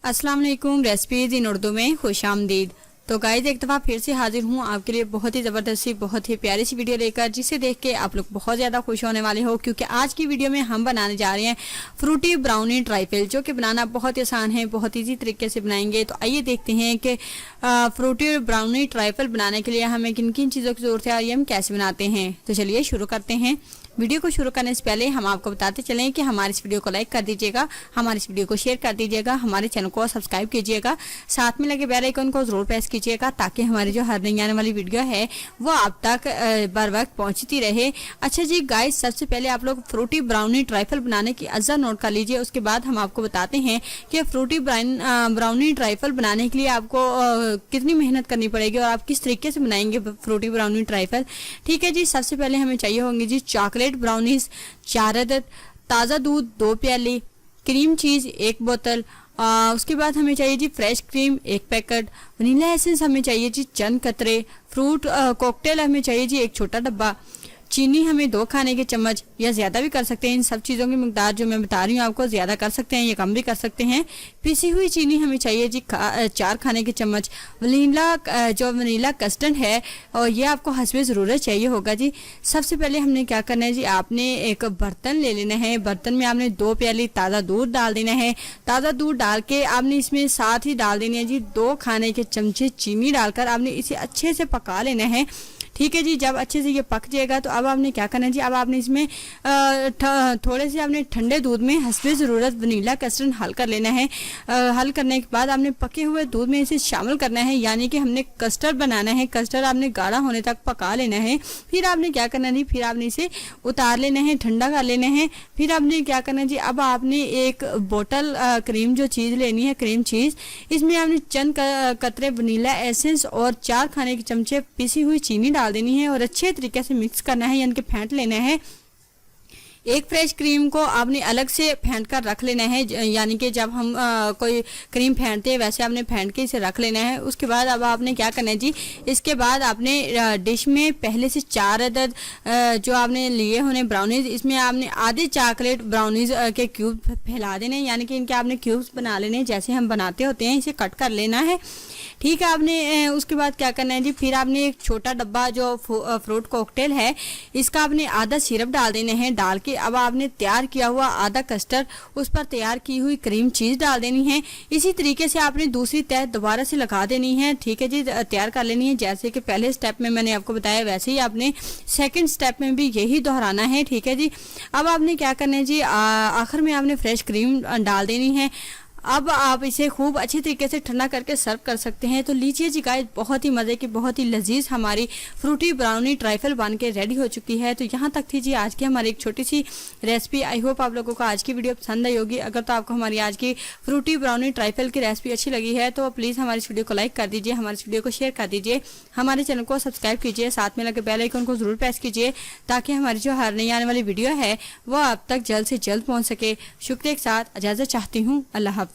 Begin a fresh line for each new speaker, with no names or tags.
अस्सलाम वालेकुम। रेसिपीज इन उर्दू में खुश आमदीद। तो गाइस एक दफ़ा फिर से हाजिर हूँ आपके लिए बहुत ही ज़बरदस्त सी बहुत ही प्यारी सी वीडियो लेकर, जिसे देख के आप लोग बहुत ज़्यादा खुश होने वाले हो, क्योंकि आज की वीडियो में हम बनाने जा रहे हैं फ्रूटी ब्राउनी ट्राइफल, जो कि बनाना बहुत ही आसान है, बहुत ईजी तरीके से बनाएंगे। तो आइए देखते हैं कि फ्रूटी ब्राउनी ट्राइफल बनाने के लिए हमें किन किन चीज़ों की ज़रूरत है और ये हम कैसे बनाते हैं। तो चलिए शुरू करते हैं। वीडियो को शुरू करने से पहले हम आपको बताते चलें कि हमारे इस वीडियो को लाइक कर दीजिएगा, हमारे इस वीडियो को शेयर कर दीजिएगा, हमारे चैनल को सब्सक्राइब कीजिएगा, साथ में लगे बेल आइकन को जरूर प्रेस कीजिएगा, ताकि हमारी जो हर नई आने वाली वीडियो है वो आप तक बर वक्त पहुंचती रहे। अच्छा जी गाइस, सबसे पहले आप लोग फ्रूटी ब्राउनी ट्राइफल बनाने की अज्जा नोट कर लीजिए। उसके बाद हम आपको बताते हैं कि फ्रूटी ब्राउनी ट्राइफल बनाने के लिए आपको कितनी मेहनत करनी पड़ेगी और आप किस तरीके से बनाएंगे फ्रूटी ब्राउनी ट्राइफल। ठीक है जी, सबसे पहले हमें चाहिए होंगे जी चॉकलेट ब्राउनीज 4 अदद, ताज़ा दूध 2 प्याली, क्रीम चीज़ 1 बोतल, उसके बाद हमें चाहिए जी fresh cream 1 packet, vanilla essence हमें चाहिए जी चंद कतरे, फ्रूट कॉकटेल हमें चाहिए जी 1 छोटा डब्बा, चीनी हमें 2 खाने के चम्मच या ज़्यादा भी कर सकते हैं। इन सब चीज़ों की मिकदार जो मैं बता रही हूँ आपको, ज़्यादा कर सकते हैं या कम भी कर सकते हैं। पिसी हुई चीनी हमें चाहिए जी 4 खाने के चम्मच, वनीला कस्टर्ड है और ये आपको हस्बे ज़रूरत चाहिए होगा जी। सबसे पहले हमने क्या करना है जी, आपने एक बर्तन ले लेना है। बर्तन में आपने 2 प्याली ताज़ा दूध डाल देना है। ताज़ा दूध डाल के आपने इसमें साथ ही डाल देनी है जी 2 खाने के चमचे चीनी डालकर आपने इसे अच्छे से पका लेना है। ठीक है जी, जब अच्छे से ये पक जाएगा तो अब आपने क्या करना है जी, अब आपने इसमें थोड़े से आपने ठंडे दूध में हस्बे ज़रूरत वनीला कस्टर्ड हल कर लेना है। हल करने के बाद आपने पके हुए दूध में इसे शामिल करना है, यानी कि हमने कस्टर्ड बनाना है। कस्टर्ड आपने गाढ़ा होने तक पका लेना है। फिर आपने क्या करना है जी, फिर आपने इसे उतार लेना है, ठंडा कर लेना है। फिर आपने क्या करना है जी, अब आपने एक बोतल क्रीम जो चीज़ लेनी है, क्रीम चीज़, इसमें आपने चंद कतरे वनीला एसेंस और 4 खाने के चमचे पिसी हुई चीनी डाल देनी है और अच्छे तरीके से मिक्स करना है, यानी कि फेंट लेना है। एक फ्रेश क्रीम को आपने अलग से फेंट कर रख लेना है, यानी कि जब हम कोई क्रीम फेंटते हैं वैसे आपने फेंट के इसे रख लेना है। उसके बाद अब आपने क्या करना है जी, इसके बाद आपने डिश में पहले से 4 अदद जो आपने लिए होने ब्राउनीज, इसमें आपने आधे चॉकलेट ब्राउनीज के क्यूब फैला देने, यानी कि इनके आपने क्यूब्स बना लेने जैसे हम बनाते होते हैं, इसे कट कर लेना है। ठीक है, आपने उसके बाद क्या करना है जी, फिर आपने एक छोटा डब्बा जो फ्रूट कॉकटेल है, इसका आपने आधा सिरप डाल देने हैं। डाल के अब आपने तैयार किया हुआ आधा कस्टर्ड, उस पर तैयार की हुई क्रीम चीज़ डाल देनी है। इसी तरीके से आपने दूसरी तह दोबारा से लगा देनी है। ठीक है जी, तैयार कर लेनी है। जैसे कि पहले स्टेप में मैंने आपको बताया, वैसे ही आपने सेकंड स्टेप में भी यही दोहराना है। ठीक है जी, अब आपने क्या करना है जी, आखिर में आपने फ्रेश क्रीम डाल देनी है। अब आप इसे खूब अच्छी तरीके से ठंडा करके सर्व कर सकते हैं। तो लीजिए जी गाइस, बहुत ही मज़े की बहुत ही लजीज हमारी फ्रूटी ब्राउनी ट्राइफल बन के रेडी हो चुकी है। तो यहाँ तक थी जी आज की हमारी एक छोटी सी रेसिपी। आई होप आप लोगों को आज की वीडियो पसंद आई होगी। अगर तो आपको हमारी आज की फ्रूटी ब्राउनी ट्राइफल की रेसिपी अच्छी लगी है तो प्लीज़ हमारी इस वीडियो को लाइक कर दीजिए, हमारे इस वीडियो को शेयर कर दीजिए, हमारे चैनल को सब्सक्राइब कीजिए, साथ में लगे बेल आइकन को जरूर प्रेस कीजिए, ताकि हमारी जो हर नई आने वाली वीडियो है वो आप तक जल्द से जल्द पहुँच सके। शुक्रिया के साथ इजाज़त चाहती हूँ। अल्लाह हाफिज़।